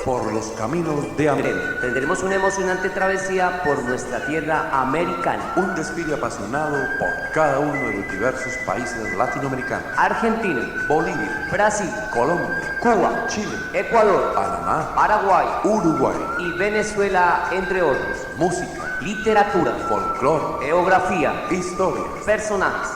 por los caminos de América. Tendremos una emocionante travesía por nuestra tierra americana. Un desfile apasionado por cada uno de los diversos países latinoamericanos. Argentina, Bolivia, Brasil, Colombia, Cuba, Chile, Ecuador, Panamá, Paraguay Uruguay. y Venezuela, entre otros. Música, Literatura, folclore, geografía, historia. personajes,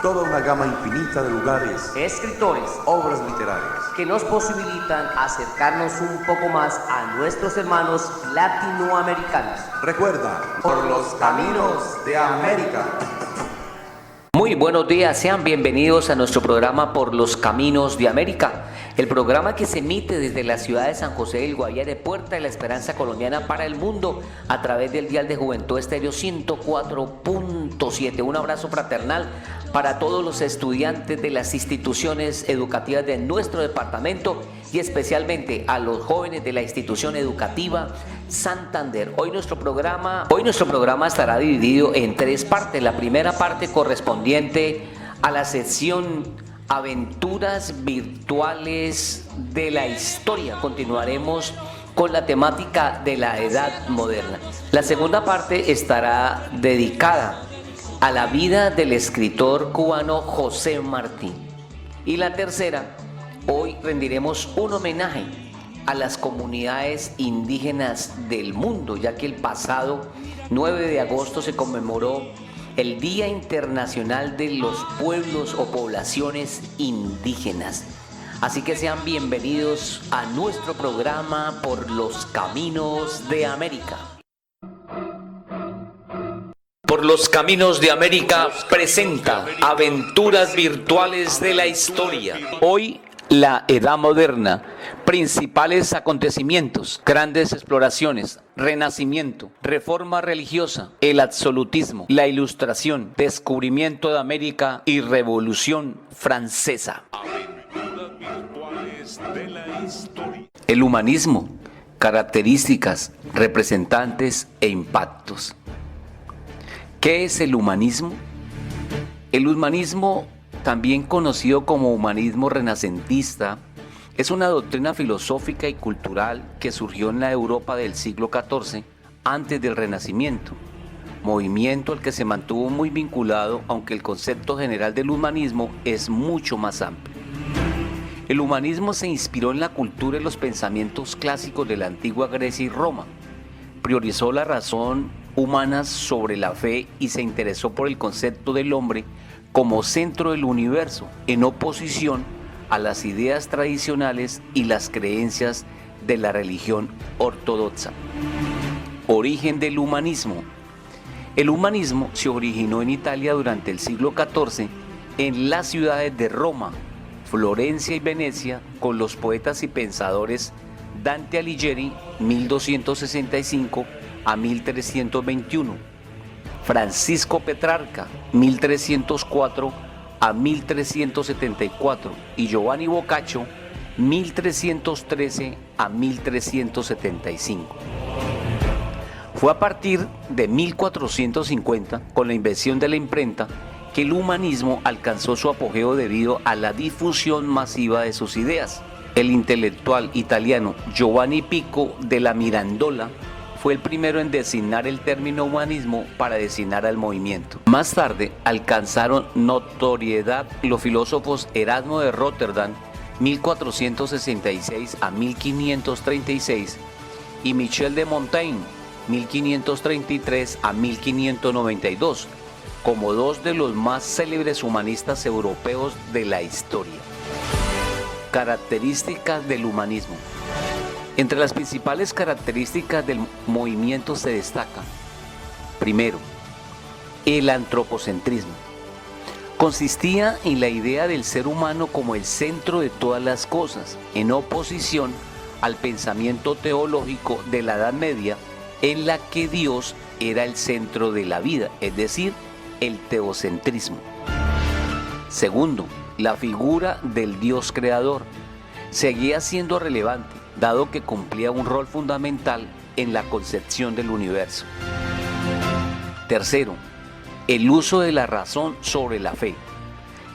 Toda una gama infinita de lugares, escritores, obras literarias. que nos posibilitan acercarnos un poco más a nuestros hermanos latinoamericanos. Recuerda, por los caminos de América. Muy buenos días, sean bienvenidos a nuestro programa Por los Caminos de América, el programa que se emite desde la ciudad de San José del Guaviare, Puerta de la Esperanza Colombiana para el mundo, a través del dial de Juventud Estéreo 104.7. Un abrazo fraternal para todos los estudiantes de las instituciones educativas de nuestro departamento y especialmente a los jóvenes de la institución educativa Santander. Hoy nuestro programa estará dividido en tres partes. La primera parte correspondiente a la sección Aventuras Virtuales de la Historia. Continuaremos con la temática de la Edad Moderna. La segunda parte estará dedicada a la vida del escritor cubano José Martí. Y la tercera, hoy rendiremos un homenaje a las comunidades indígenas del mundo, ya que el pasado 9 de agosto se conmemoró el Día Internacional de los Pueblos o Poblaciones Indígenas. Así que sean bienvenidos a nuestro programa Por los Caminos de América. Por los Caminos de América presenta Aventuras Virtuales de la Historia. Hoy, la Edad Moderna, principales acontecimientos, grandes exploraciones, renacimiento, reforma religiosa, el absolutismo, la ilustración, descubrimiento de América y revolución francesa. Aventuras virtuales de la historia. El humanismo, características, representantes e impactos. ¿Qué es el humanismo? El humanismo, también conocido como humanismo renacentista, es una doctrina filosófica y cultural que surgió en la Europa del siglo XIV, antes del Renacimiento, movimiento al que se mantuvo muy vinculado, aunque el concepto general del humanismo es mucho más amplio. El humanismo se inspiró en la cultura y los pensamientos clásicos de la antigua Grecia y Roma, priorizó la razón humana sobre la fe y se interesó por el concepto del hombre como centro del universo, en oposición a las ideas tradicionales y las creencias de la religión ortodoxa. Origen del humanismo. El humanismo se originó en Italia durante el siglo XIV en las ciudades de Roma, Florencia y Venecia, con los poetas y pensadores Dante Alighieri, 1265 a 1321, Francisco Petrarca, 1304 a 1374, y Giovanni Boccaccio, 1313 a 1375. Fue a partir de 1450, con la invención de la imprenta, que el humanismo alcanzó su apogeo debido a la difusión masiva de sus ideas. El intelectual italiano Giovanni Pico della Mirandola fue el primero en designar el término humanismo para designar al movimiento. Más tarde alcanzaron notoriedad los filósofos Erasmo de Rotterdam, 1466 a 1536, y Michel de Montaigne, 1533 a 1592, como dos de los más célebres humanistas europeos de la historia. Características del humanismo. Entre las principales características del movimiento se destaca, primero, el antropocentrismo. Consistía en la idea del ser humano como el centro de todas las cosas, en oposición al pensamiento teológico de la Edad Media, en la que Dios era el centro de la vida, es decir, el teocentrismo. Segundo, la figura del Dios creador seguía siendo relevante, dado que cumplía un rol fundamental en la concepción del universo. Tercero, el uso de la razón sobre la fe.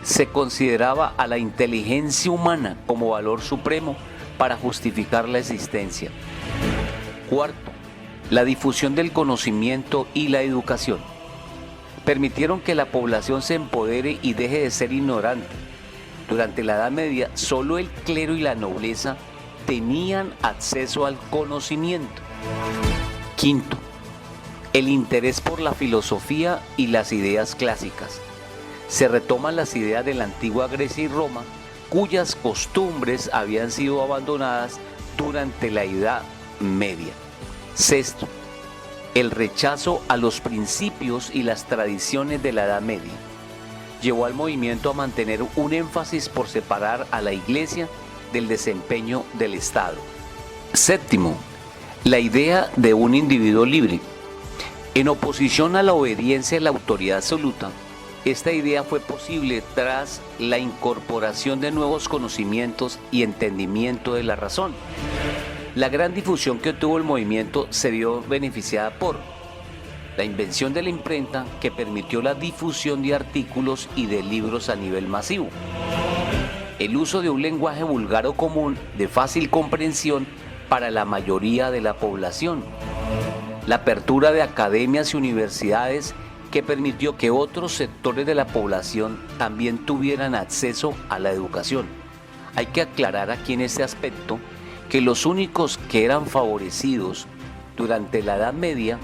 Se consideraba a la inteligencia humana como valor supremo para justificar la existencia. Cuarto, la difusión del conocimiento y la educación. Permitieron que la población se empodere y deje de ser ignorante. Durante la Edad Media, solo el clero y la nobleza tenían acceso al conocimiento. Quinto, el interés por la filosofía y las ideas clásicas. Se retoman las ideas de la antigua Grecia y Roma, cuyas costumbres habían sido abandonadas durante la Edad Media. Sexto, el rechazo a los principios y las tradiciones de la Edad Media llevó al movimiento a mantener un énfasis por separar a la Iglesia del desempeño del Estado. Séptimo, la idea de un individuo libre. En oposición a la obediencia a la autoridad absoluta, esta idea fue posible tras la incorporación de nuevos conocimientos y entendimiento de la razón. La gran difusión que obtuvo el movimiento se vio beneficiada por la invención de la imprenta, que permitió la difusión de artículos y de libros a nivel masivo, el uso de un lenguaje vulgar o común de fácil comprensión para la mayoría de la población, la apertura de academias y universidades que permitió que otros sectores de la población también tuvieran acceso a la educación. Hay que aclarar aquí en este aspecto que los únicos que eran favorecidos durante la Edad Media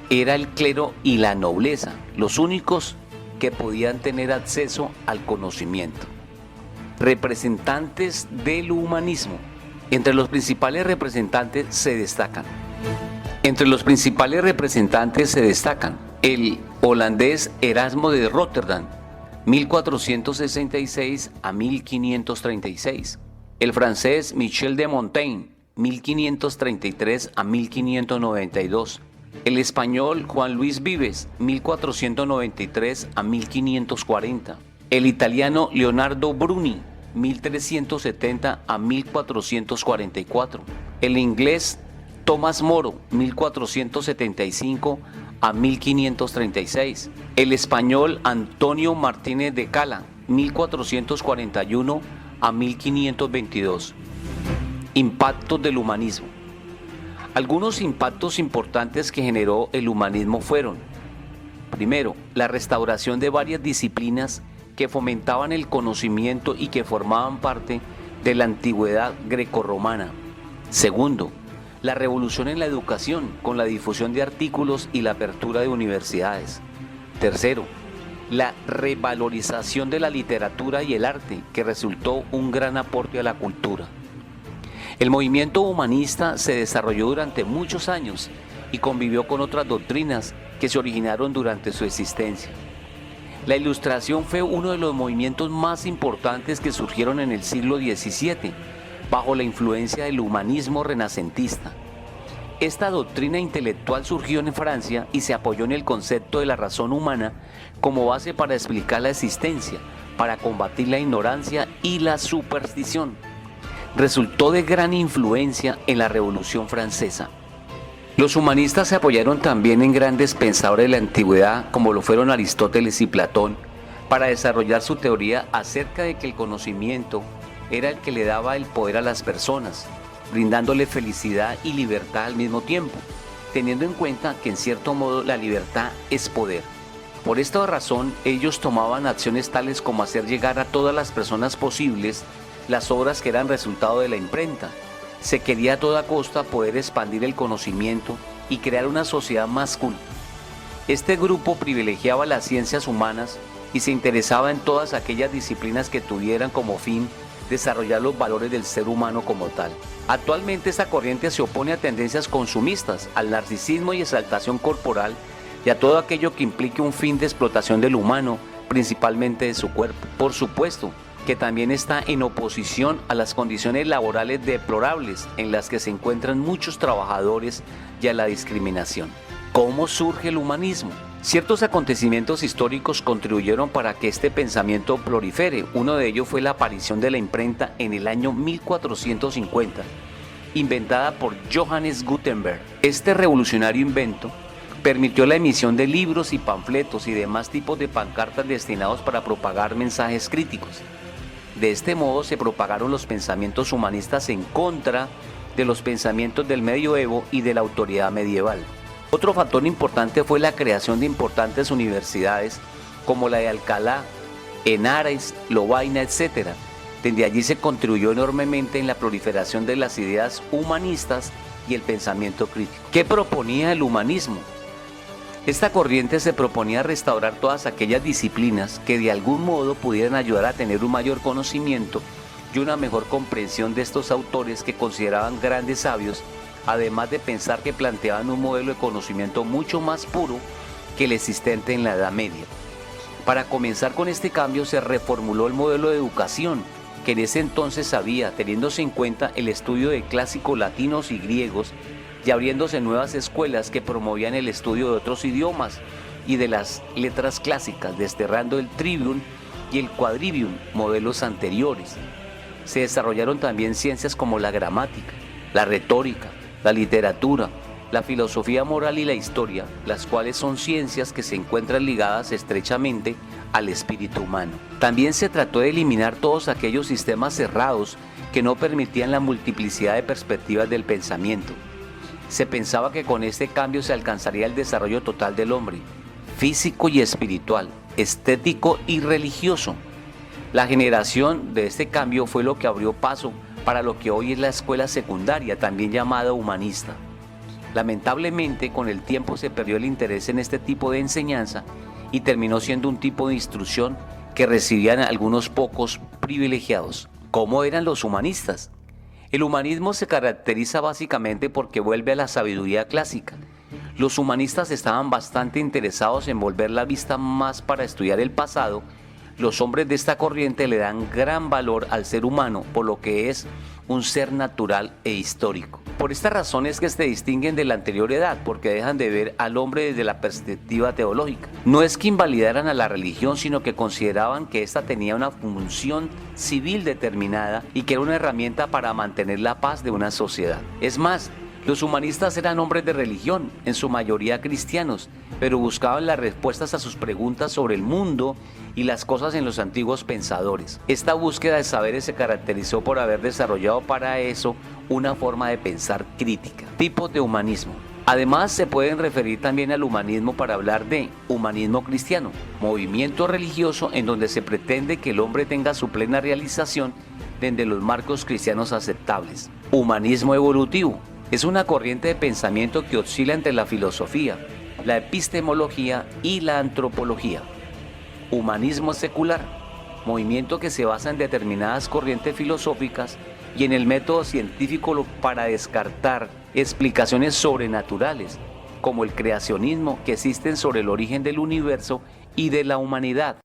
era el clero y la nobleza, los únicos que podían tener acceso al conocimiento. Representantes del humanismo. Entre los principales representantes se destacan el holandés Erasmo de Rotterdam, 1466 a 1536. El francés Michel de Montaigne, 1533 a 1592. El español Juan Luis Vives, 1493 a 1540. El italiano Leonardo Bruni, 1370 a 1444. El inglés Tomás Moro, 1475 a 1536. El español Antonio Martínez de Cala, 1441 a 1522. Impactos del humanismo. Algunos impactos importantes que generó el humanismo fueron: primero, la restauración de varias disciplinas que fomentaban el conocimiento y que formaban parte de la antigüedad grecorromana. Segundo, la revolución en la educación con la difusión de artículos y la apertura de universidades. Tercero, la revalorización de la literatura y el arte, que resultó un gran aporte a la cultura. El movimiento humanista se desarrolló durante muchos años y convivió con otras doctrinas que se originaron durante su existencia. La Ilustración fue uno de los movimientos más importantes que surgieron en el siglo XVII, bajo la influencia del humanismo renacentista. Esta doctrina intelectual surgió en Francia y se apoyó en el concepto de la razón humana como base para explicar la existencia, para combatir la ignorancia y la superstición. Resultó de gran influencia en la Revolución Francesa. Los humanistas se apoyaron también en grandes pensadores de la antigüedad, como lo fueron Aristóteles y Platón, para desarrollar su teoría acerca de que el conocimiento era el que le daba el poder a las personas, brindándole felicidad y libertad al mismo tiempo, teniendo en cuenta que en cierto modo la libertad es poder. Por esta razón, ellos tomaban acciones tales como hacer llegar a todas las personas posibles las obras que eran resultado de la imprenta. Se quería a toda costa poder expandir el conocimiento y crear una sociedad más culta. Este grupo privilegiaba las ciencias humanas y se interesaba en todas aquellas disciplinas que tuvieran como fin desarrollar los valores del ser humano como tal. Actualmente esta corriente se opone a tendencias consumistas, al narcisismo y exaltación corporal y a todo aquello que implique un fin de explotación del humano, principalmente de su cuerpo. Por supuesto que también está en oposición a las condiciones laborales deplorables en las que se encuentran muchos trabajadores y a la discriminación. ¿Cómo surge el humanismo? Ciertos acontecimientos históricos contribuyeron para que este pensamiento prolifere. Uno de ellos fue la aparición de la imprenta en el año 1450, inventada por Johannes Gutenberg. Este revolucionario invento permitió la emisión de libros y panfletos y demás tipos de pancartas destinados para propagar mensajes críticos. De este modo se propagaron los pensamientos humanistas en contra de los pensamientos del medioevo y de la autoridad medieval. Otro factor importante fue la creación de importantes universidades como la de Alcalá, Henares, Lovaina, etc. Desde allí se contribuyó enormemente en la proliferación de las ideas humanistas y el pensamiento crítico. ¿Qué proponía el humanismo? Esta corriente se proponía restaurar todas aquellas disciplinas que de algún modo pudieran ayudar a tener un mayor conocimiento y una mejor comprensión de estos autores que consideraban grandes sabios, además de pensar que planteaban un modelo de conocimiento mucho más puro que el existente en la Edad Media. Para comenzar con este cambio se reformuló el modelo de educación que en ese entonces había, teniéndose en cuenta el estudio de clásicos latinos y griegos y abriéndose nuevas escuelas que promovían el estudio de otros idiomas y de las letras clásicas, desterrando el trivium y el quadrivium, modelos anteriores. Se desarrollaron también ciencias como la gramática, la retórica, la literatura, la filosofía moral y la historia, las cuales son ciencias que se encuentran ligadas estrechamente al espíritu humano. También se trató de eliminar todos aquellos sistemas cerrados que no permitían la multiplicidad de perspectivas del pensamiento. Se pensaba que con este cambio se alcanzaría el desarrollo total del hombre, físico y espiritual, estético y religioso. La generación de este cambio fue lo que abrió paso para lo que hoy es la escuela secundaria, también llamada humanista. Lamentablemente, con el tiempo se perdió el interés en este tipo de enseñanza y terminó siendo un tipo de instrucción que recibían algunos pocos privilegiados. ¿Cómo eran los humanistas? El humanismo se caracteriza básicamente porque vuelve a la sabiduría clásica. Los humanistas estaban bastante interesados en volver la vista más para estudiar el pasado. Los hombres de esta corriente le dan gran valor al ser humano, por lo que es un ser natural e histórico. Por esta razón es que se distinguen de la anterior edad, porque dejan de ver al hombre desde la perspectiva teológica. No es que invalidaran a la religión, sino que consideraban que ésta tenía una función civil determinada y que era una herramienta para mantener la paz de una sociedad. Es más, los humanistas eran hombres de religión, en su mayoría cristianos, pero buscaban las respuestas a sus preguntas sobre el mundo y las cosas en los antiguos pensadores. Esta búsqueda de saberes se caracterizó por haber desarrollado para eso una forma de pensar crítica. Tipos de humanismo. Además, se pueden referir también al humanismo para hablar de humanismo cristiano, movimiento religioso en donde se pretende que el hombre tenga su plena realización desde los marcos cristianos aceptables. Humanismo evolutivo. Es una corriente de pensamiento que oscila entre la filosofía, la epistemología y la antropología. Humanismo secular, movimiento que se basa en determinadas corrientes filosóficas y en el método científico para descartar explicaciones sobrenaturales, como el creacionismo, que existen sobre el origen del universo y de la humanidad.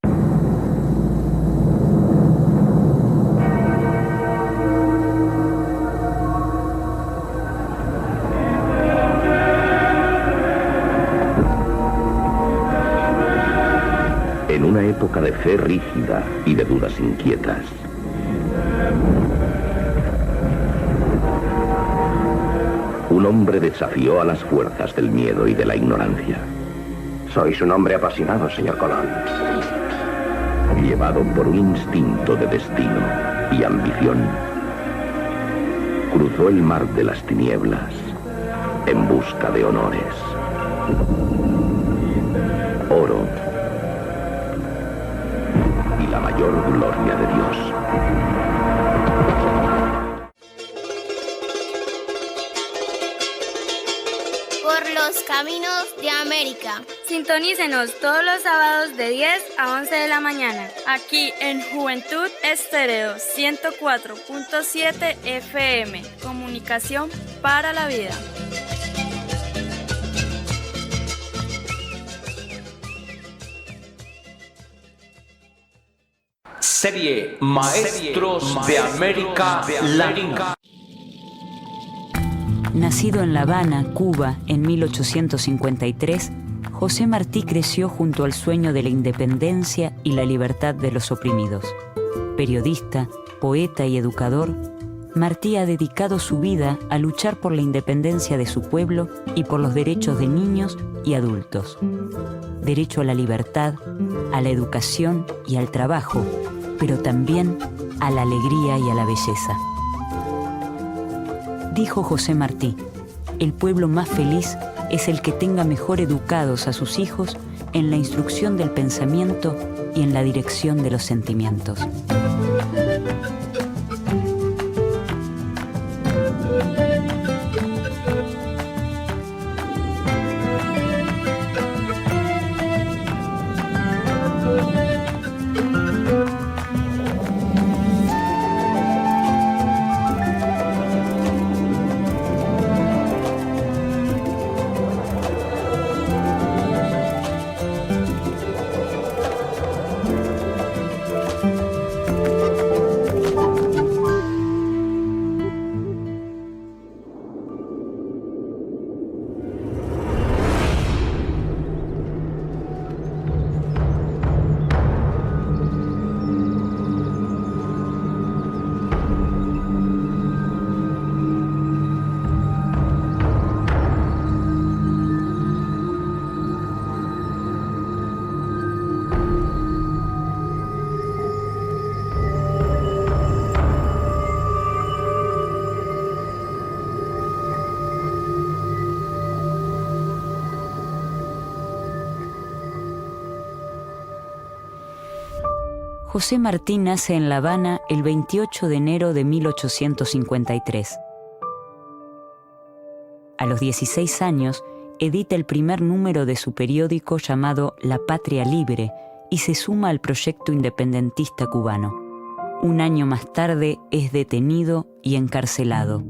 En una época de fe rígida y de dudas inquietas, un hombre desafió a las fuerzas del miedo y de la ignorancia. Sois un hombre apasionado, señor Colón. Llevado por un instinto de destino y ambición, cruzó el mar de las tinieblas en busca de honores, oro y la mayor gloria de Dios. Por los caminos de América. Sintonícenos todos los sábados de 10 a 11 de la mañana, aquí en Juventud Estéreo 104.7 FM. Comunicación para la vida. Serie Maestros de América Latina. Nacido en La Habana, Cuba, en 1853, José Martí creció junto al sueño de la independencia y la libertad de los oprimidos. Periodista, poeta y educador, Martí ha dedicado su vida a luchar por la independencia de su pueblo y por los derechos de niños y adultos. Derecho a la libertad, a la educación y al trabajo, pero también a la alegría y a la belleza. Dijo José Martí, el pueblo más feliz es el que tenga mejor educados a sus hijos en la instrucción del pensamiento y en la dirección de los sentimientos. José Martí nace en La Habana el 28 de enero de 1853. A los 16 años, edita el primer número de su periódico llamado La Patria Libre y se suma al proyecto independentista cubano. Un año más tarde es detenido y encarcelado.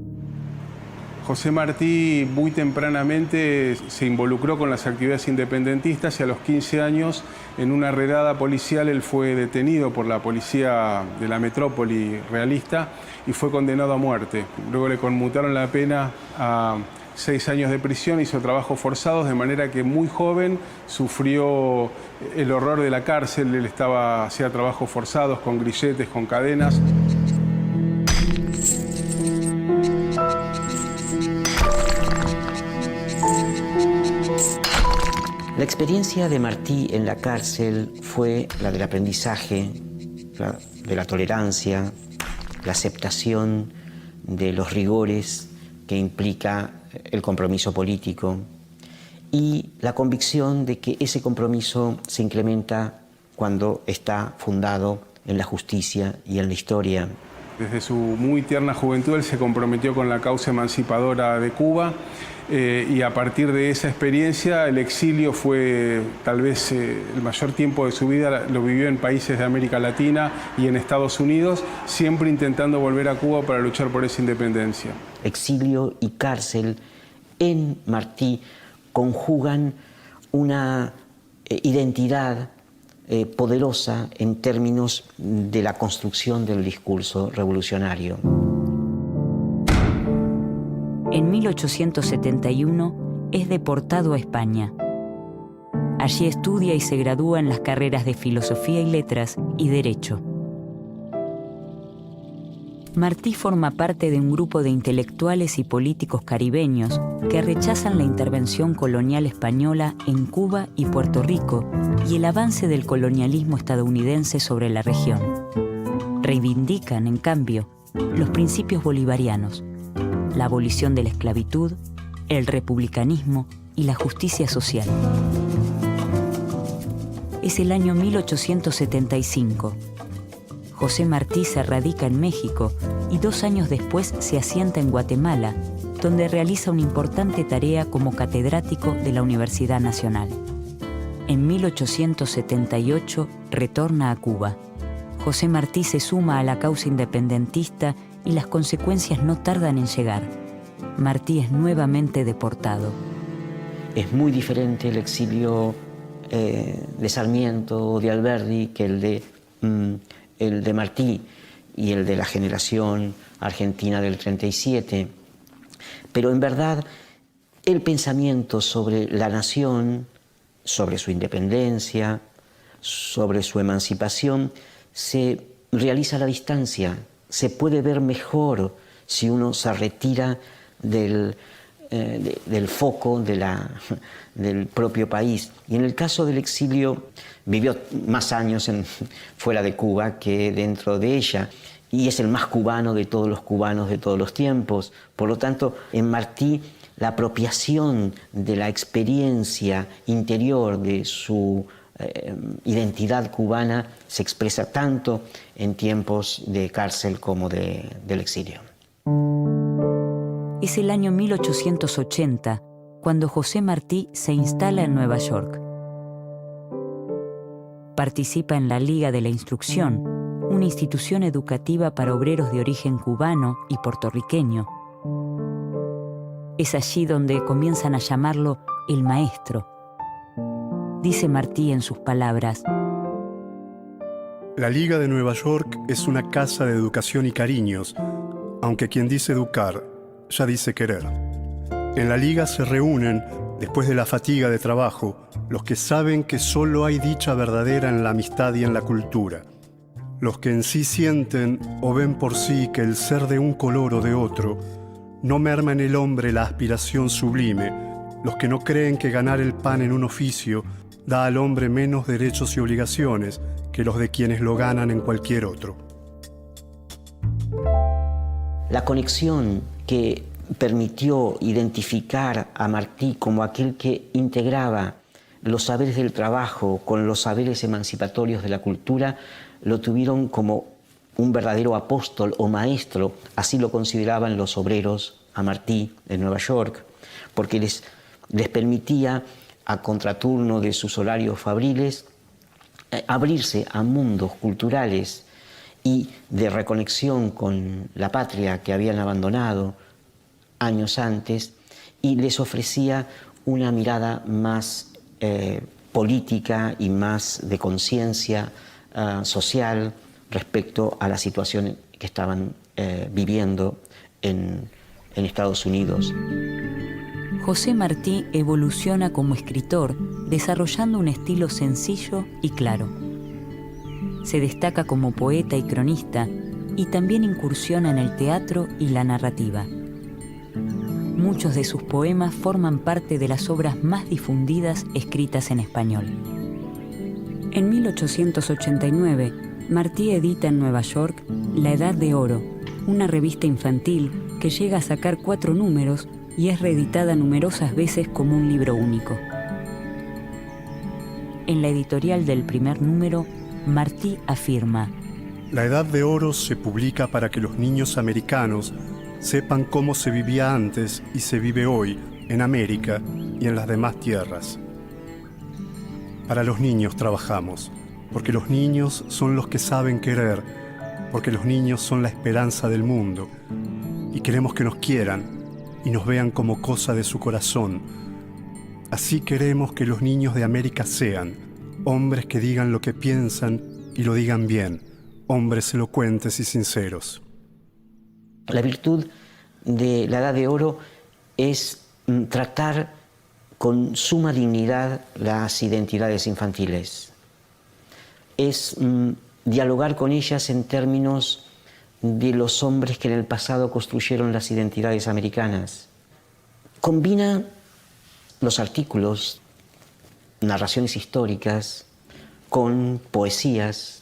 José Martí muy tempranamente se involucró con las actividades independentistas y a los 15 años, en una redada policial, él fue detenido por la policía de la metrópoli realista y fue condenado a muerte. Luego le conmutaron la pena a 6 años de prisión, hizo trabajos forzados, de manera que muy joven sufrió el horror de la cárcel. Él hacía trabajos forzados con grilletes, con cadenas. La experiencia de Martí en la cárcel fue la del aprendizaje, de la tolerancia, la aceptación de los rigores que implica el compromiso político y la convicción de que ese compromiso se incrementa cuando está fundado en la justicia y en la historia. Desde su muy tierna juventud él se comprometió con la causa emancipadora de Cuba y a partir de esa experiencia el exilio fue tal vez el mayor tiempo de su vida, lo vivió en países de América Latina y en Estados Unidos, siempre intentando volver a Cuba para luchar por esa independencia. Exilio y cárcel en Martí conjugan una identidad poderosa en términos de la construcción del discurso revolucionario. En 1871 es deportado a España. Allí estudia y se gradúa en las carreras de Filosofía y Letras y Derecho. Martí forma parte de un grupo de intelectuales y políticos caribeños que rechazan la intervención colonial española en Cuba y Puerto Rico y el avance del colonialismo estadounidense sobre la región. Reivindican, en cambio, los principios bolivarianos, la abolición de la esclavitud, el republicanismo y la justicia social. Es el año 1875. José Martí se radica en México y 2 años después se asienta en Guatemala, donde realiza una importante tarea como catedrático de la Universidad Nacional. En 1878 retorna a Cuba. José Martí se suma a la causa independentista y las consecuencias no tardan en llegar. Martí es nuevamente deportado. Es muy diferente el exilio de Sarmiento o de Alberdi que el de Martí y el de la generación argentina del 37. Pero en verdad el pensamiento sobre la nación, sobre su independencia, sobre su emancipación, se realiza a la distancia. Se puede ver mejor si uno se retira del foco del propio país. Y en el caso del exilio, vivió más años fuera de Cuba que dentro de ella. y es el más cubano de todos los cubanos de todos los tiempos. Por lo tanto, en Martí, la apropiación de la experiencia interior de su identidad cubana se expresa tanto en tiempos de cárcel como del exilio. Es el año 1880 cuando José Martí se instala en Nueva York. Participa en la Liga de la Instrucción, una institución educativa para obreros de origen cubano y puertorriqueño. Es allí donde comienzan a llamarlo el maestro. Dice Martí en sus palabras: La Liga de Nueva York es una casa de educación y cariños, aunque quien dice educar ya dice querer. En la Liga se reúnen, después de la fatiga de trabajo, los que saben que solo hay dicha verdadera en la amistad y en la cultura. Los que en sí sienten o ven por sí que el ser de un color o de otro no merma en el hombre la aspiración sublime. Los que no creen que ganar el pan en un oficio da al hombre menos derechos y obligaciones que los de quienes lo ganan en cualquier otro. La conexión que permitió identificar a Martí como aquel que integraba los saberes del trabajo con los saberes emancipatorios de la cultura, lo tuvieron como un verdadero apóstol o maestro, así lo consideraban los obreros a Martí de Nueva York, porque les permitía, a contraturno de sus horarios fabriles, abrirse a mundos culturales y de reconexión con la patria que habían abandonado años antes, y les ofrecía una mirada más política y más de conciencia social respecto a la situación que estaban viviendo en Estados Unidos. José Martí evoluciona como escritor, desarrollando un estilo sencillo y claro. Se destaca como poeta y cronista, y también incursiona en el teatro y la narrativa. Muchos de sus poemas forman parte de las obras más difundidas escritas en español. En 1889, Martí edita en Nueva York La Edad de Oro, una revista infantil que llega a sacar 4 números y es reeditada numerosas veces como un libro único. En la editorial del primer número, Martí afirma: La Edad de Oro se publica para que los niños americanos sepan cómo se vivía antes y se vive hoy en América y en las demás tierras. Para los niños trabajamos, porque los niños son los que saben querer, porque los niños son la esperanza del mundo, y queremos que nos quieran y nos vean como cosa de su corazón. Así queremos que los niños de América sean hombres que digan lo que piensan y lo digan bien, hombres elocuentes y sinceros. La virtud de La Edad de Oro es tratar con suma dignidad las identidades infantiles. Es dialogar con ellas en términos de los hombres que en el pasado construyeron las identidades americanas. Combina los artículos, narraciones históricas, con poesías,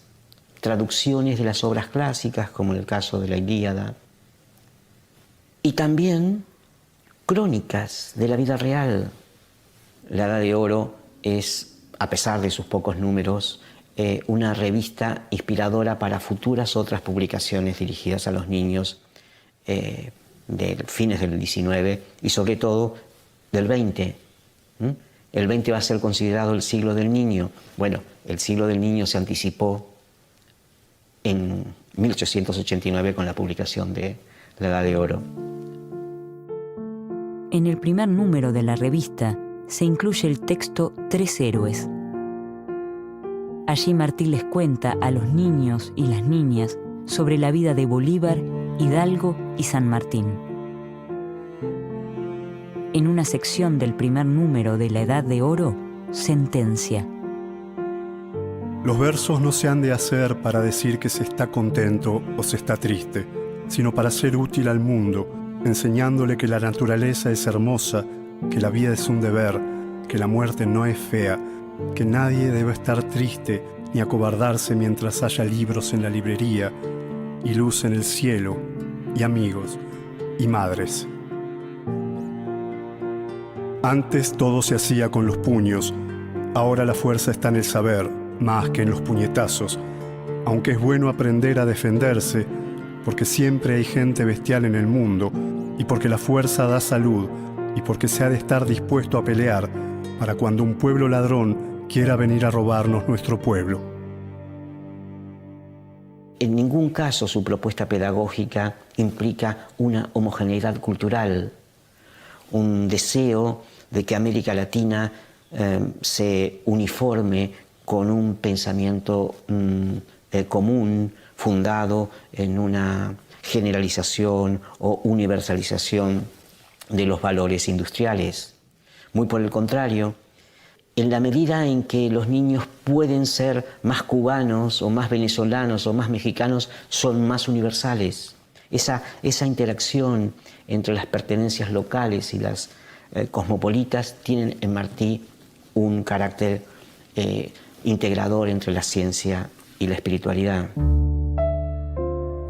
traducciones de las obras clásicas, como en el caso de la Ilíada, y también crónicas de la vida real. La Edad de Oro es, a pesar de sus pocos números, una revista inspiradora para futuras otras publicaciones dirigidas a los niños de fines del XIX y sobre todo del XX. El XX va a ser considerado el siglo del niño. Bueno, el siglo del niño se anticipó en 1889 con la publicación de La Edad de Oro. En el primer número de la revista se incluye el texto 3 héroes. Allí Martí les cuenta a los niños y las niñas sobre la vida de Bolívar, Hidalgo y San Martín. En una sección del primer número de La Edad de Oro, sentencia: Los versos no se han de hacer para decir que se está contento o se está triste, sino para ser útil al mundo, enseñándole que la naturaleza es hermosa, que la vida es un deber, que la muerte no es fea, que nadie debe estar triste ni acobardarse mientras haya libros en la librería, y luz en el cielo, y amigos, y madres. Antes todo se hacía con los puños, ahora la fuerza está en el saber, más que en los puñetazos, aunque es bueno aprender a defenderse, porque siempre hay gente bestial en el mundo, y porque la fuerza da salud, y porque se ha de estar dispuesto a pelear para cuando un pueblo ladrón quiera venir a robarnos nuestro pueblo. En ningún caso su propuesta pedagógica implica una homogeneidad cultural, un deseo de que América Latina se uniforme con un pensamiento común, fundado en una generalización o universalización de los valores industriales. Muy por el contrario, en la medida en que los niños pueden ser más cubanos o más venezolanos o más mexicanos, son más universales. Esa interacción entre las pertenencias locales y las cosmopolitas tienen en Martí un carácter integrador entre la ciencia y la espiritualidad.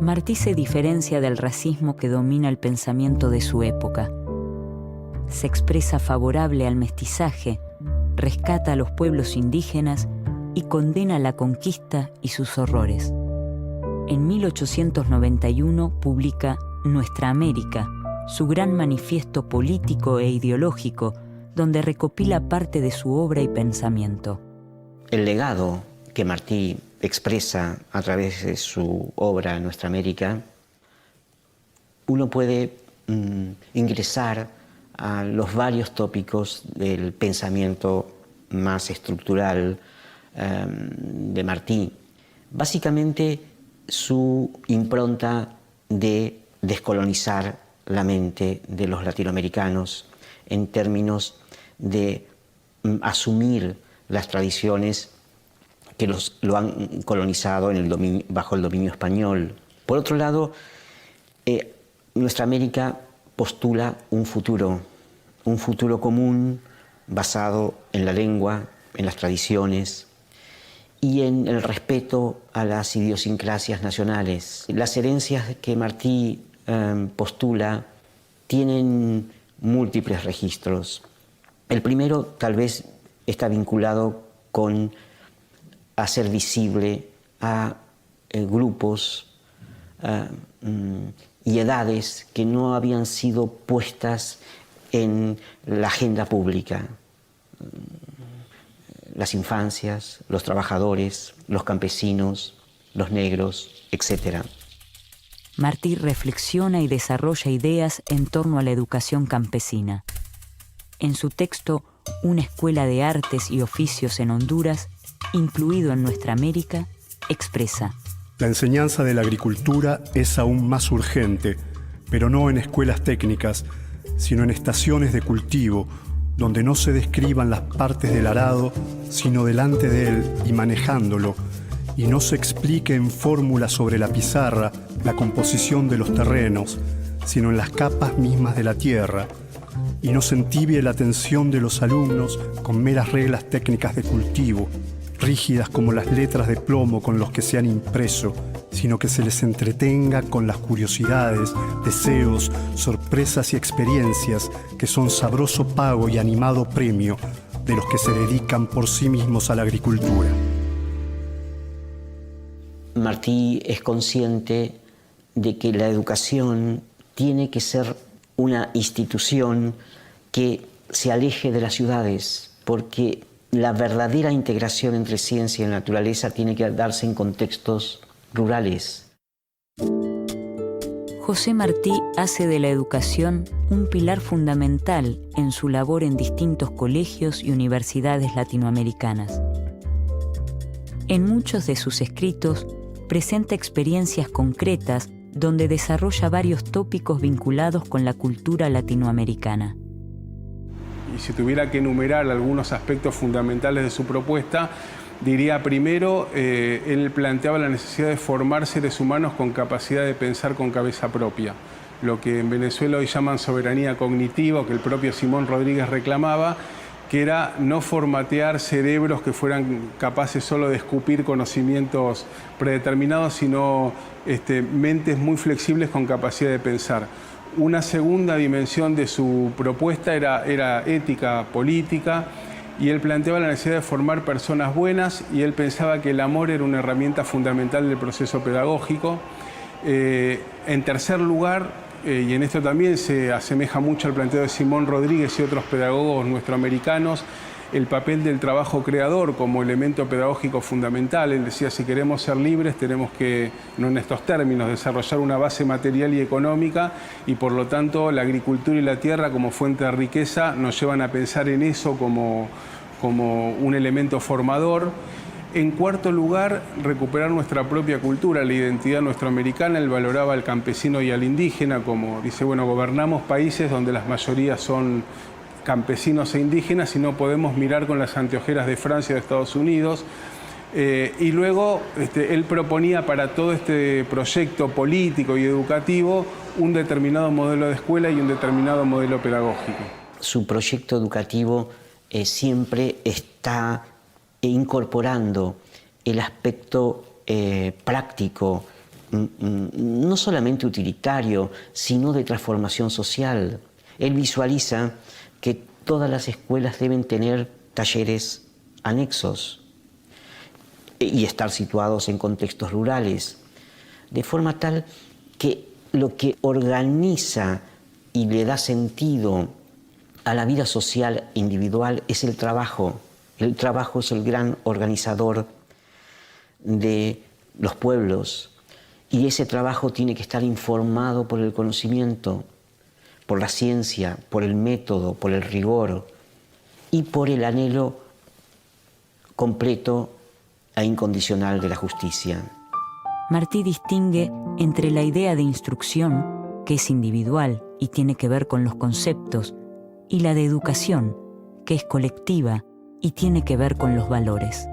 Martí se diferencia del racismo que domina el pensamiento de su época. Se expresa favorable al mestizaje, rescata a los pueblos indígenas y condena la conquista y sus horrores. En 1891 publica Nuestra América, su gran manifiesto político e ideológico, donde recopila parte de su obra y pensamiento. El legado que Martí expresa a través de su obra Nuestra América, uno puede ingresar a los varios tópicos del pensamiento más estructural de Martí. Básicamente, su impronta de descolonizar la mente de los latinoamericanos en términos de asumir las tradiciones que lo han colonizado bajo el dominio español. Por otro lado, Nuestra América postula un futuro común basado en la lengua, en las tradiciones y en el respeto a las idiosincrasias nacionales. Las herencias que Martí postula tienen múltiples registros. El primero tal vez está vinculado con hacer visible a grupos y edades que no habían sido puestas en la agenda pública. Las infancias, los trabajadores, los campesinos, los negros, etc. Martí reflexiona y desarrolla ideas en torno a la educación campesina. En su texto Una escuela de artes y oficios en Honduras, incluido en Nuestra América, expresa: la enseñanza de la agricultura es aún más urgente, pero no en escuelas técnicas, sino en estaciones de cultivo, donde no se describan las partes del arado, sino delante de él y manejándolo, y no se explique en fórmulas sobre la pizarra la composición de los terrenos, sino en las capas mismas de la tierra, y no se entibie la atención de los alumnos con meras reglas técnicas de cultivo, rígidas como las letras de plomo con los que se han impreso, sino que se les entretenga con las curiosidades, deseos, sorpresas y experiencias que son sabroso pago y animado premio de los que se dedican por sí mismos a la agricultura. Martí es consciente de que la educación tiene que ser una institución que se aleje de las ciudades, porque la verdadera integración entre ciencia y naturaleza tiene que darse en contextos rurales. José Martí hace de la educación un pilar fundamental en su labor en distintos colegios y universidades latinoamericanas. En muchos de sus escritos presenta experiencias concretas donde desarrolla varios tópicos vinculados con la cultura latinoamericana. Y si tuviera que enumerar algunos aspectos fundamentales de su propuesta, diría primero, él planteaba la necesidad de formar seres humanos con capacidad de pensar con cabeza propia, lo que en Venezuela hoy llaman soberanía cognitiva, que el propio Simón Rodríguez reclamaba, que era no formatear cerebros que fueran capaces solo de escupir conocimientos predeterminados, sino mentes muy flexibles con capacidad de pensar. Una segunda dimensión de su propuesta era ética política, y él planteaba la necesidad de formar personas buenas, y él pensaba que el amor era una herramienta fundamental del proceso pedagógico. En tercer lugar, y en esto también se asemeja mucho al planteo de Simón Rodríguez y otros pedagogos nuestroamericanos, el papel del trabajo creador como elemento pedagógico fundamental. Él decía, si queremos ser libres tenemos que, no en estos términos, desarrollar una base material y económica, y por lo tanto la agricultura y la tierra como fuente de riqueza nos llevan a pensar en eso como un elemento formador. En cuarto lugar, recuperar nuestra propia cultura, la identidad nuestroamericana. Él valoraba al campesino y al indígena, como dice, bueno, gobernamos países donde las mayorías son campesinos e indígenas y no podemos mirar con las anteojeras de Francia o de Estados Unidos. Y luego él proponía para todo este proyecto político y educativo un determinado modelo de escuela y un determinado modelo pedagógico. Su proyecto educativo siempre está incorporando el aspecto práctico, no solamente utilitario, sino de transformación social. Él visualiza que todas las escuelas deben tener talleres anexos y estar situados en contextos rurales, de forma tal que lo que organiza y le da sentido a la vida social individual es el trabajo. El trabajo es el gran organizador de los pueblos, y ese trabajo tiene que estar informado por el conocimiento, por la ciencia, por el método, por el rigor y por el anhelo completo e incondicional de la justicia. Martí distingue entre la idea de instrucción, que es individual y tiene que ver con los conceptos, y la de educación, que es colectiva y tiene que ver con los valores.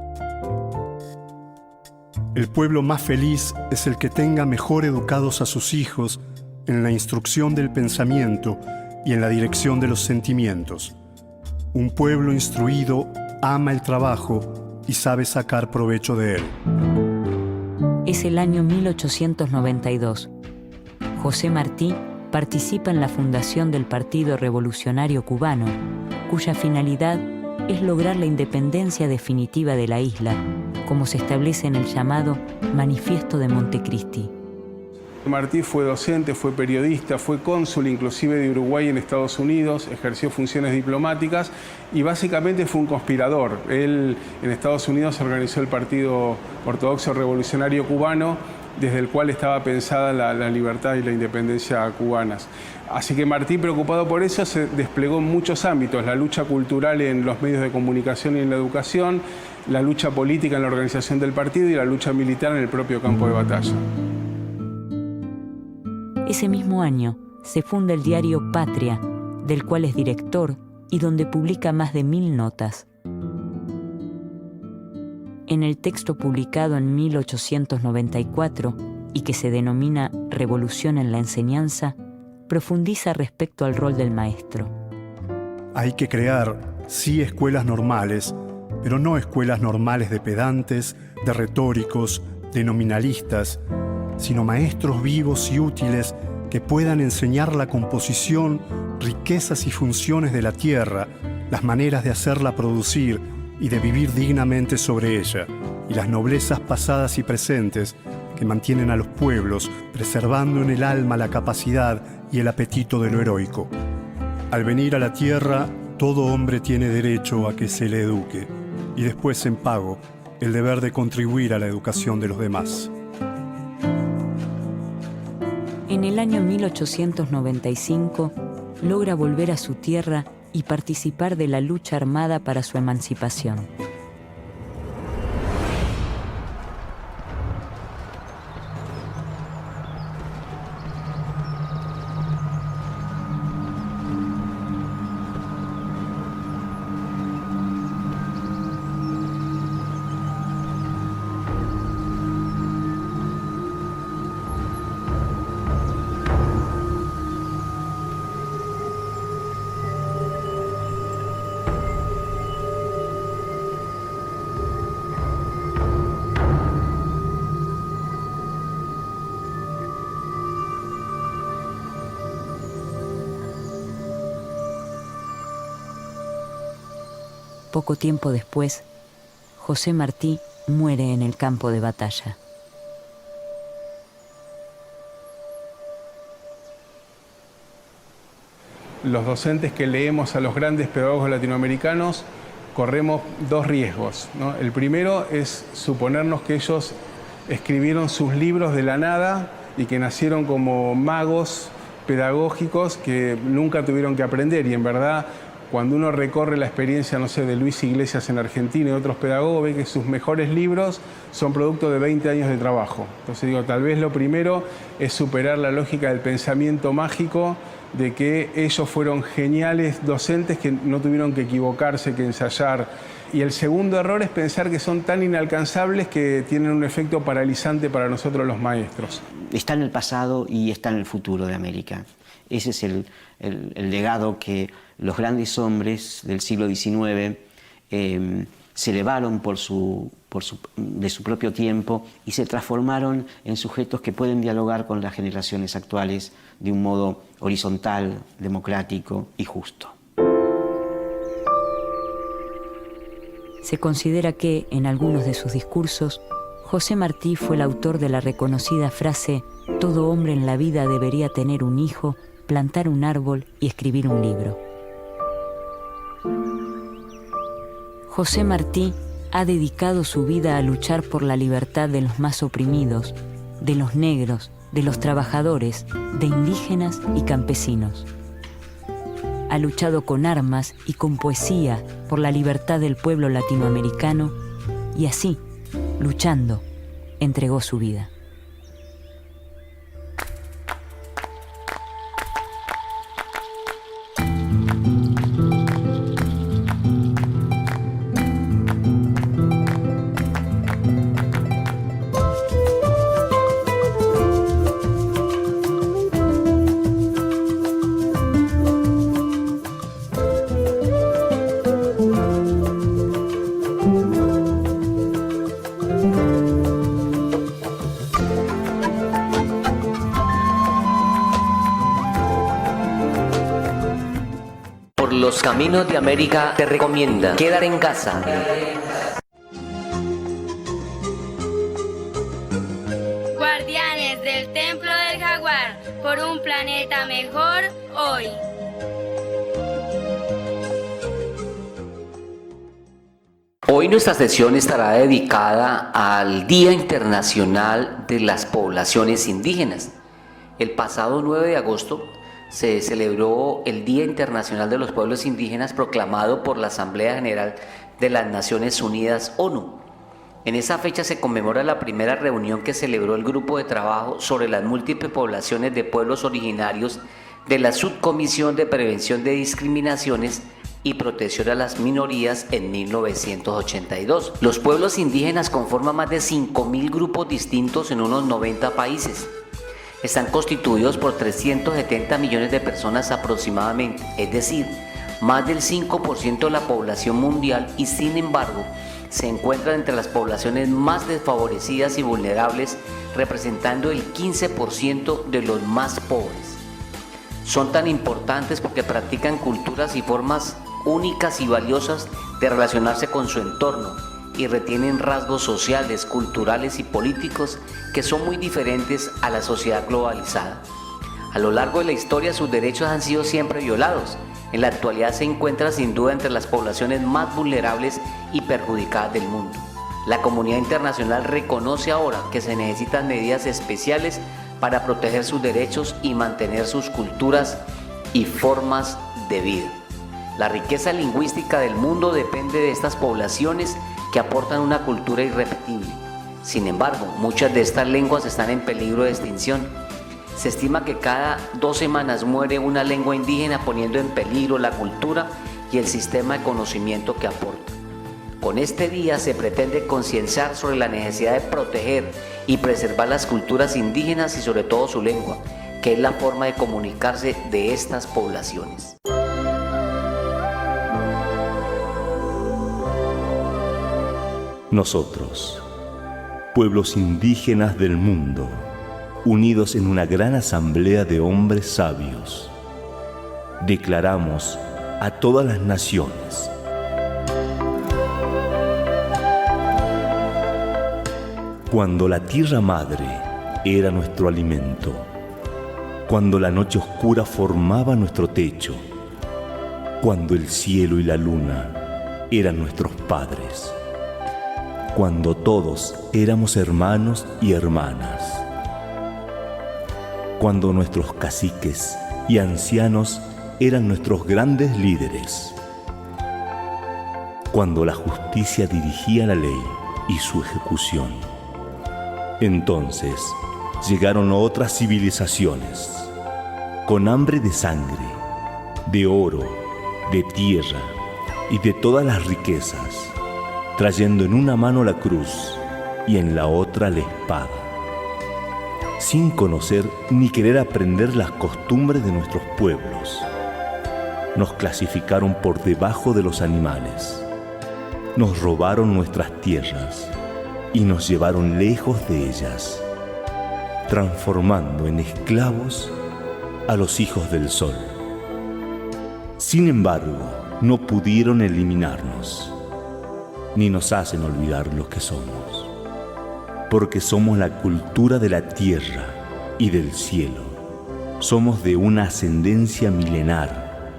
El pueblo más feliz es el que tenga mejor educados a sus hijos en la instrucción del pensamiento y en la dirección de los sentimientos. Un pueblo instruido ama el trabajo y sabe sacar provecho de él. Es el año 1892. José Martí participa en la fundación del Partido Revolucionario Cubano, cuya finalidad es lograr la independencia definitiva de la isla, como se establece en el llamado Manifiesto de Montecristi. Martí fue docente, fue periodista, fue cónsul inclusive de Uruguay en Estados Unidos, ejerció funciones diplomáticas y básicamente fue un conspirador. Él en Estados Unidos organizó el Partido Ortodoxo Revolucionario Cubano, desde el cual estaba pensada la libertad y la independencia cubanas. Así que Martí, preocupado por eso, se desplegó en muchos ámbitos: la lucha cultural en los medios de comunicación y en la educación, la lucha política en la organización del partido y la lucha militar en el propio campo de batalla. Ese mismo año se funda el diario Patria, del cual es director y donde publica más de 1000 notas. En el texto publicado en 1894 y que se denomina Revolución en la Enseñanza, profundiza respecto al rol del maestro. Hay que crear, sí, escuelas normales, pero no escuelas normales de pedantes, de retóricos, de nominalistas, sino maestros vivos y útiles que puedan enseñar la composición, riquezas y funciones de la tierra, las maneras de hacerla producir y de vivir dignamente sobre ella, y las noblezas pasadas y presentes que mantienen a los pueblos, preservando en el alma la capacidad y el apetito de lo heroico. Al venir a la tierra, todo hombre tiene derecho a que se le eduque, y después, en pago, el deber de contribuir a la educación de los demás. En el año 1895 logra volver a su tierra y participar de la lucha armada para su emancipación. Poco tiempo después, José Martí muere en el campo de batalla. Los docentes que leemos a los grandes pedagogos latinoamericanos corremos dos riesgos, ¿no? El primero es suponernos que ellos escribieron sus libros de la nada y que nacieron como magos pedagógicos que nunca tuvieron que aprender, y en verdad cuando uno recorre la experiencia, no sé, de Luis Iglesias en Argentina y otros pedagogos, ve que sus mejores libros son producto de 20 años de trabajo. Entonces digo, tal vez lo primero es superar la lógica del pensamiento mágico de que ellos fueron geniales docentes que no tuvieron que equivocarse, que ensayar. Y el segundo error es pensar que son tan inalcanzables que tienen un efecto paralizante para nosotros los maestros. Está en el pasado y está en el futuro de América. Ese es el legado que los grandes hombres del siglo XIX se elevaron de su propio tiempo y se transformaron en sujetos que pueden dialogar con las generaciones actuales de un modo horizontal, democrático y justo. Se considera que, en algunos de sus discursos, José Martí fue el autor de la reconocida frase «Todo hombre en la vida debería tener un hijo, plantar un árbol y escribir un libro». José Martí ha dedicado su vida a luchar por la libertad de los más oprimidos, de los negros, de los trabajadores, de indígenas y campesinos. Ha luchado con armas y con poesía por la libertad del pueblo latinoamericano y así, luchando, entregó su vida. Los Caminos de América te recomienda quedar en casa. Guardianes del Templo del Jaguar, por un planeta mejor hoy. Hoy nuestra sesión estará dedicada al Día Internacional de las Poblaciones Indígenas. El pasado 9 de agosto se celebró el Día Internacional de los Pueblos Indígenas proclamado por la Asamblea General de las Naciones Unidas, ONU. En esa fecha se conmemora la primera reunión que celebró el Grupo de Trabajo sobre las múltiples poblaciones de pueblos originarios de la Subcomisión de Prevención de Discriminaciones y Protección a las Minorías en 1982. Los pueblos indígenas conforman más de 5.000 grupos distintos en unos 90 países. Están constituidos por 370 millones de personas aproximadamente, es decir, más del 5% de la población mundial, y sin embargo se encuentran entre las poblaciones más desfavorecidas y vulnerables, representando el 15% de los más pobres. Son tan importantes porque practican culturas y formas únicas y valiosas de relacionarse con su entorno, y retienen rasgos sociales, culturales y políticos que son muy diferentes a la sociedad globalizada. A lo largo de la historia sus derechos han sido siempre violados. En la actualidad se encuentra sin duda entre las poblaciones más vulnerables y perjudicadas del mundo. La comunidad internacional reconoce ahora que se necesitan medidas especiales para proteger sus derechos y mantener sus culturas y formas de vida. La riqueza lingüística del mundo depende de estas poblaciones que aportan una cultura irrepetible. Sin embargo, muchas de estas lenguas están en peligro de extinción. Se estima que cada 2 semanas muere una lengua indígena, poniendo en peligro la cultura y el sistema de conocimiento que aporta. Con este día se pretende concienciar sobre la necesidad de proteger y preservar las culturas indígenas y sobre todo su lengua, que es la forma de comunicarse de estas poblaciones. Nosotros, pueblos indígenas del mundo, unidos en una gran asamblea de hombres sabios, declaramos a todas las naciones Cuando la tierra madre era nuestro alimento, cuando la noche oscura formaba nuestro techo, cuando el cielo y la luna eran nuestros padres, cuando todos éramos hermanos y hermanas, cuando nuestros caciques y ancianos eran nuestros grandes líderes, cuando la justicia dirigía la ley y su ejecución. Entonces llegaron otras civilizaciones, con hambre de sangre, de oro, de tierra y de todas las riquezas, trayendo en una mano la cruz y en la otra la espada, sin conocer ni querer aprender las costumbres de nuestros pueblos. Nos clasificaron por debajo de los animales, nos robaron nuestras tierras y nos llevaron lejos de ellas, transformando en esclavos a los hijos del sol. Sin embargo, no pudieron eliminarnos, ni nos hacen olvidar lo que somos, porque somos la cultura de la tierra y del cielo. Somos de una ascendencia milenar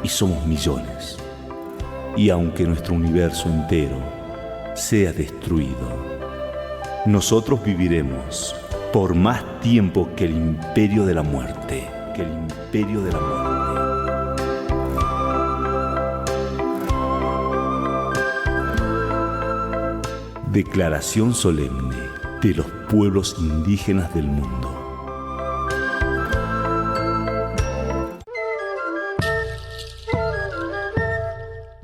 y somos millones. Y aunque nuestro universo entero sea destruido, nosotros viviremos por más tiempo que el imperio de la muerte, Declaración solemne de los pueblos indígenas del mundo.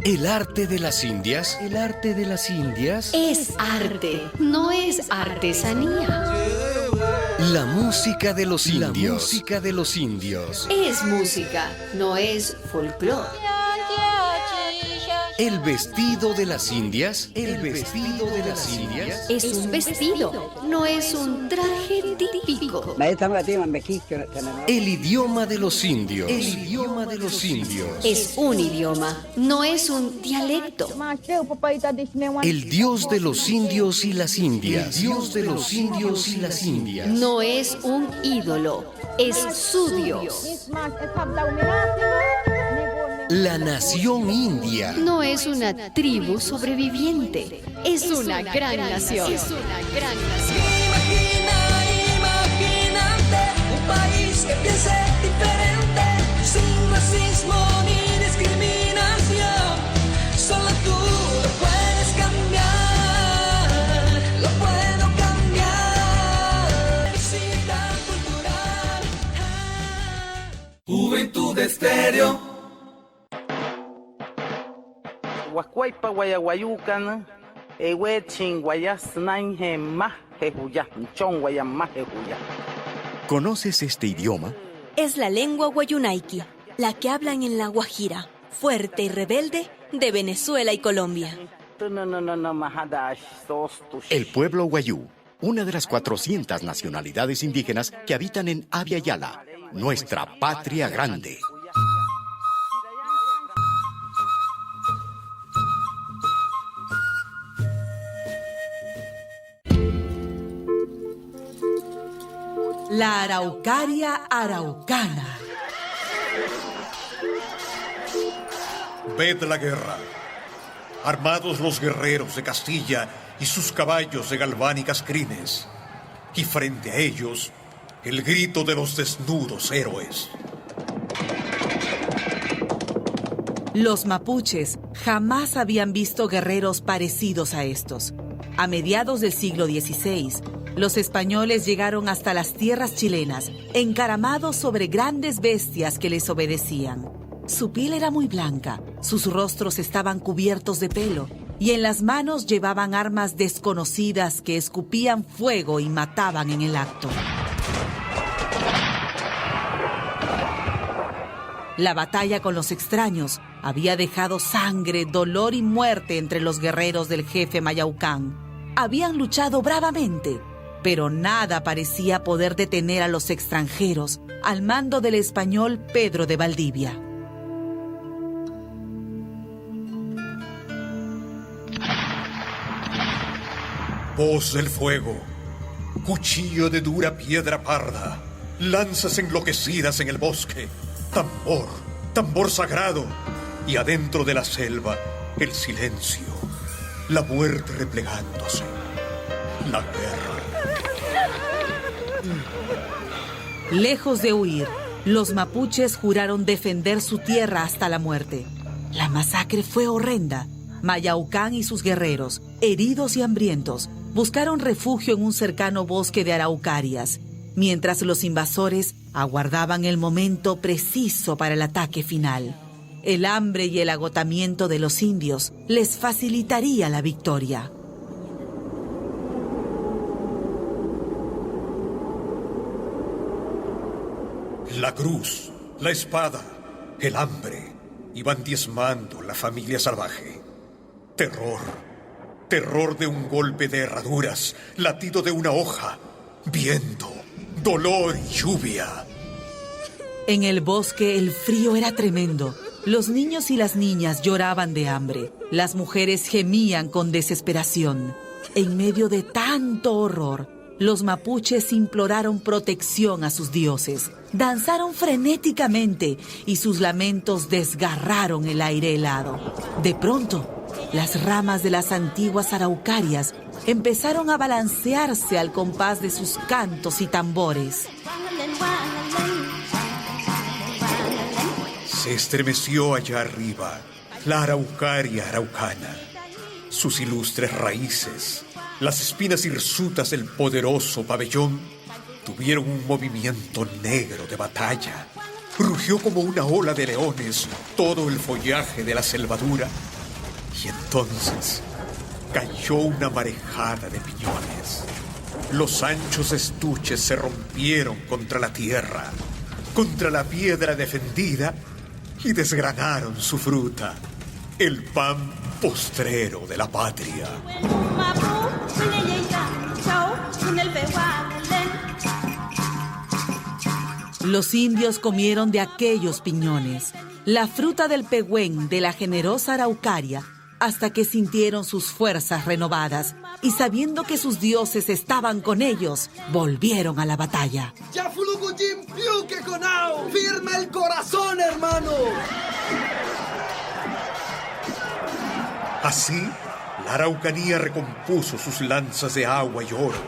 El arte de las Indias. El arte de las Indias. Es arte, no es artesanía. La música de los indios. La música de los indios. Es música, no es folclore. El vestido de las indias. El vestido de las indias. Es un vestido, no es un traje típico. El idioma de los indios. El idioma de los indios. Es un idioma, no es un dialecto. El dios de los indios y las indias. El dios de los indios y las indias. No es un ídolo, es su dios. La nación india. No es una tribu sobreviviente, es una gran nación. Es una gran nación. Imagínate un país que piense diferente, sin racismo ni discriminación. Solo tú lo puedes cambiar, lo puedo cambiar. Cita cultural. Juventud Estéreo. Guacuaypa guayaguayucan, ehuechin guayasnain gemah jejuya, chon guayamah jejuya. ¿Conoces este idioma? Es la lengua guayunaiki, la que hablan en La Guajira, fuerte y rebelde, de Venezuela y Colombia. El pueblo guayú, una de las 400 nacionalidades indígenas que habitan en Abya Yala, nuestra patria grande. La araucaria araucana. Ved la guerra. Armados los guerreros de Castilla y sus caballos de galvánicas crines. Y frente a ellos, el grito de los desnudos héroes. Los mapuches jamás habían visto guerreros parecidos a estos. A mediados del siglo XVI, los españoles llegaron hasta las tierras chilenas, encaramados sobre grandes bestias que les obedecían. Su piel era muy blanca, sus rostros estaban cubiertos de pelo, y en las manos llevaban armas desconocidas que escupían fuego y mataban en el acto. La batalla con los extraños había dejado sangre, dolor y muerte entre los guerreros del jefe Mayaucán. Habían luchado bravamente, pero nada parecía poder detener a los extranjeros al mando del español Pedro de Valdivia. voz del fuego, cuchillo de dura piedra parda, lanzas enloquecidas en el bosque, tambor, tambor sagrado, y adentro de la selva, el silencio, la muerte replegándose, la guerra. Lejos de huir, los mapuches juraron defender su tierra hasta la muerte. La masacre fue horrenda. Mayaucán y sus guerreros, heridos y hambrientos, buscaron refugio en un cercano bosque de araucarias, mientras los invasores aguardaban el momento preciso para el ataque final. El hambre y el agotamiento de los indios les facilitaría la victoria. La cruz, la espada, el hambre iban diezmando la familia salvaje. Terror, terror de un golpe de herraduras, latido de una hoja, viento, dolor y lluvia. En el bosque el frío era tremendo. Los niños y las niñas lloraban de hambre. Las mujeres gemían con desesperación. En medio de tanto horror, los mapuches imploraron protección a sus dioses. Danzaron frenéticamente y sus lamentos desgarraron el aire helado. De pronto, las ramas de las antiguas araucarias empezaron a balancearse al compás de sus cantos y tambores. Se estremeció allá arriba la araucaria araucana. Sus ilustres raíces, las espinas hirsutas del poderoso pabellón, tuvieron un movimiento negro de batalla. Rugió como una ola de leones todo el follaje de la selvadura. Y entonces cayó una marejada de piñones. Los anchos estuches se rompieron contra la tierra, contra la piedra defendida, y desgranaron su fruta, el pan postrero de la patria. Los indios comieron de aquellos piñones, la fruta del pehuen de la generosa araucaria, hasta que sintieron sus fuerzas renovadas y sabiendo que sus dioses estaban con ellos, volvieron a la batalla. ¡Firme el corazón, hermano! Así, la araucanía recompuso sus lanzas de agua y oro.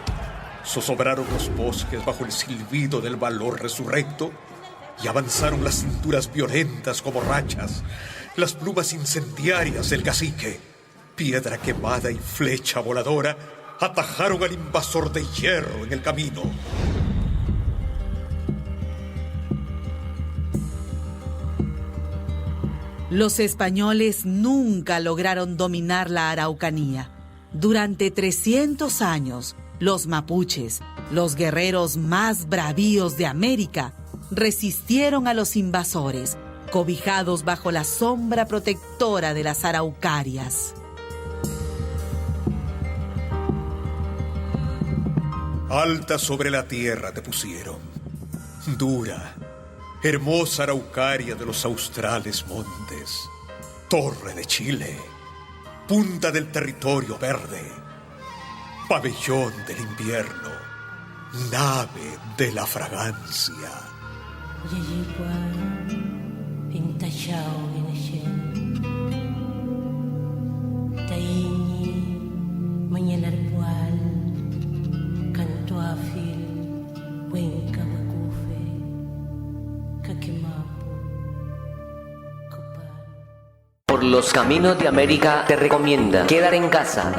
Zozobraron los bosques bajo el silbido del valor resurrecto y avanzaron las cinturas violentas como rachas, las plumas incendiarias del cacique. Piedra quemada y flecha voladora atajaron al invasor de hierro en el camino. Los españoles nunca lograron dominar la Araucanía. Durante 300 años, los mapuches, los guerreros más bravíos de América, resistieron a los invasores, cobijados bajo la sombra protectora de las araucarias. Alta sobre la tierra te pusieron, dura, hermosa araucaria de los australes montes, torre de Chile, punta del territorio verde, pabellón del invierno, nave de la fragancia. Por los caminos de América te recomienda quedar en casa.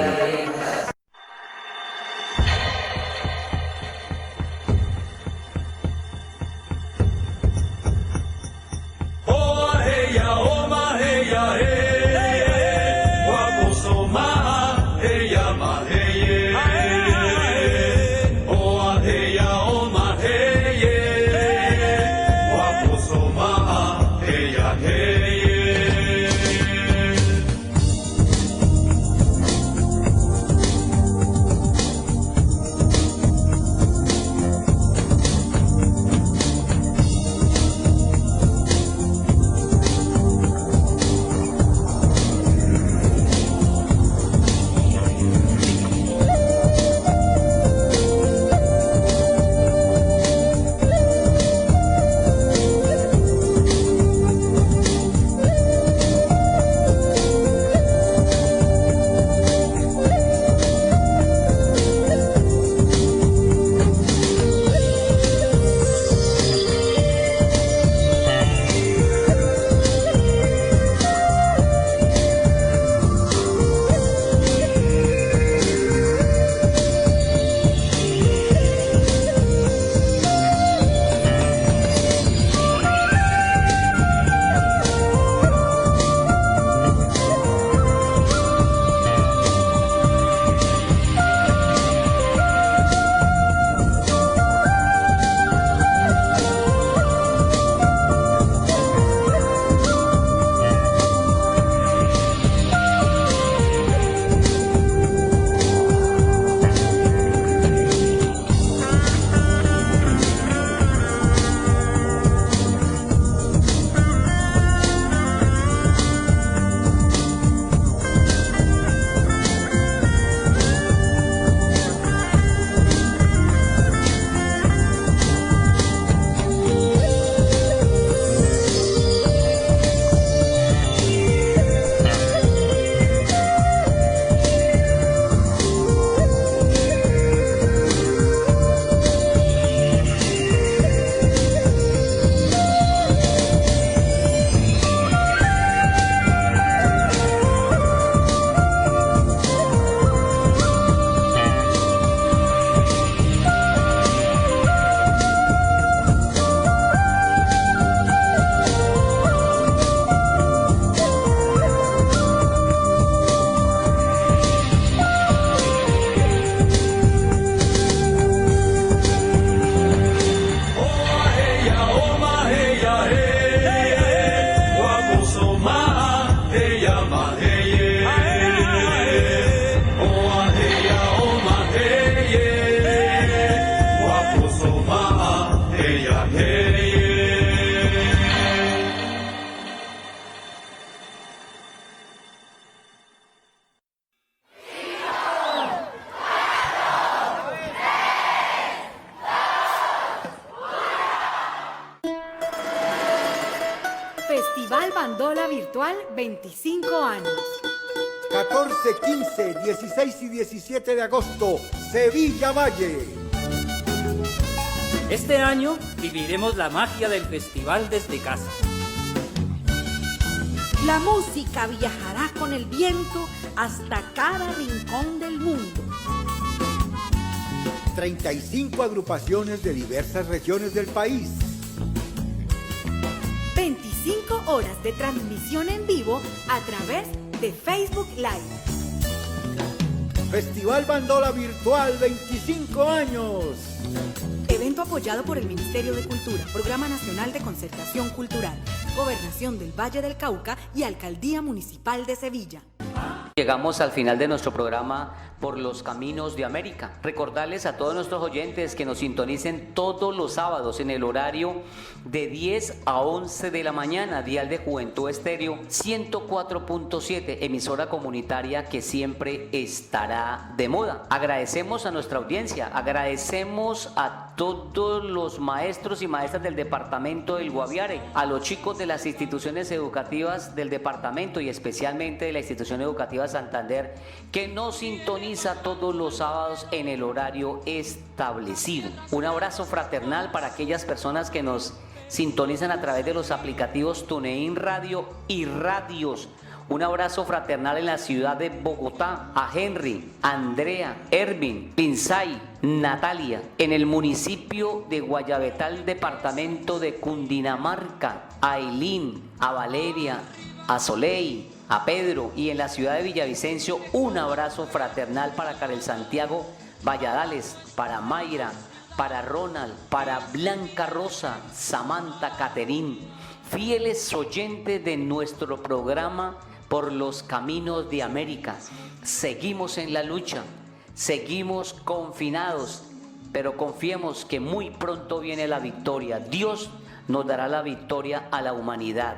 Bandola Virtual 25 años. 14, 15, 16 y 17 de agosto, Sevilla Valle. Este año viviremos la magia del festival desde casa. La música viajará con el viento hasta cada rincón del mundo. 35 agrupaciones de diversas regiones del país. 25 horas de transmisión en vivo a través de Facebook Live. Festival Bandola Virtual 25 años. Evento apoyado por el Ministerio de Cultura, Programa Nacional de Concertación Cultural, Gobernación del Valle del Cauca y Alcaldía Municipal de Sevilla. Llegamos al final de nuestro programa Por los Caminos de América. Recordarles a todos nuestros oyentes que nos sintonicen todos los sábados en el horario de 10 a 11 de la mañana, dial de Juventud Estéreo 104.7, emisora comunitaria que siempre estará de moda. Agradecemos a nuestra audiencia, agradecemos a todos los maestros y maestras del departamento del Guaviare, a los chicos de las instituciones educativas del departamento y especialmente de la institución educativa Santander, que nos sintoniza todos los sábados en el horario establecido. Un abrazo fraternal para aquellas personas que nos sintonizan a través de los aplicativos TuneIn Radio y Radios. Un abrazo fraternal en la ciudad de Bogotá, a Henry, Andrea, Ervin, Pinsay, Natalia, en el municipio de Guayabetal, departamento de Cundinamarca, a Ailín, a Valeria, a Soleil, a Pedro, y en la ciudad de Villavicencio un abrazo fraternal para Karel Santiago Valladales, para Mayra, para Ronald, para Blanca Rosa, Samantha, Caterín, fieles oyentes de nuestro programa Por los Caminos de América. Seguimos en la lucha, seguimos confinados, pero confiemos que muy pronto viene la victoria. Dios nos dará la victoria a la humanidad.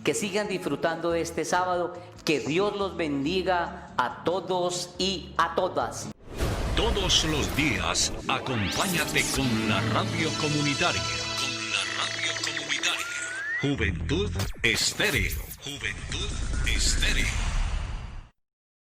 Que sigan disfrutando de este sábado, que Dios los bendiga a todos y a todas. Todos los días, acompáñate con la radio comunitaria. Juventud Estéreo. Juventud Estéreo.